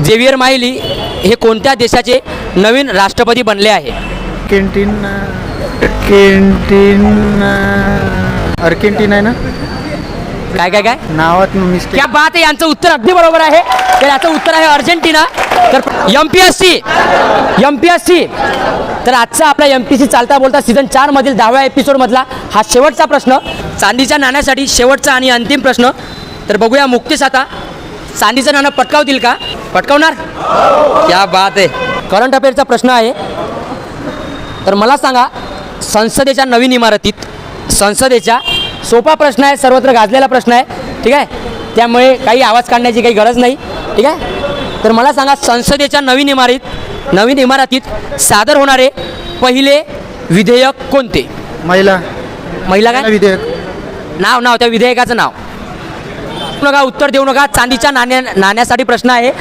Xavier मायली हे कोणत्या देशाचे नवीन राष्ट्रपती बनले आहे? अर्जेंटिना आहे ना? काय काय काय नावात मिस्टेक. क्या बात आहे, यांचं उत्तर अगदी बरोबर आहे. तर याचं उत्तर आहे अर्जेंटिना. तर एमपीएससी तर आजचा आपला एमपीएससी चालता बोलता सीझन 4 मधील 10व्या एपिसोडमधला हा शेवटचा प्रश्न, चांदीच्या नाण्यासाठी शेवटचा आणि अंतिम प्रश्न. तर बघूया मुक्तीस आता चांदीचं नाणं पटकावतील का? पटकावणार? क्या बात आहे. करंट अफेअरचा प्रश्न आहे. तर मला सांगा, संसदेच्या नवीन इमारतीत सोपा प्रश्न आहे, सर्वत्र गाजलेला प्रश्न आहे, ठीक आहे, त्यामुळे काही आवाज काढण्याची काही गरज नाही, ठीक आहे. तर मला सांगा, संसदेच्या नवीन इमारतीत सादर होणारे पहिले विधेयक कोणते? महिला काय विधेयक. नाव त्या विधेयकाचं नाव. नका उत्तर देऊ नका. चांदीच्या नाण्यासाठी प्रश्न आहे.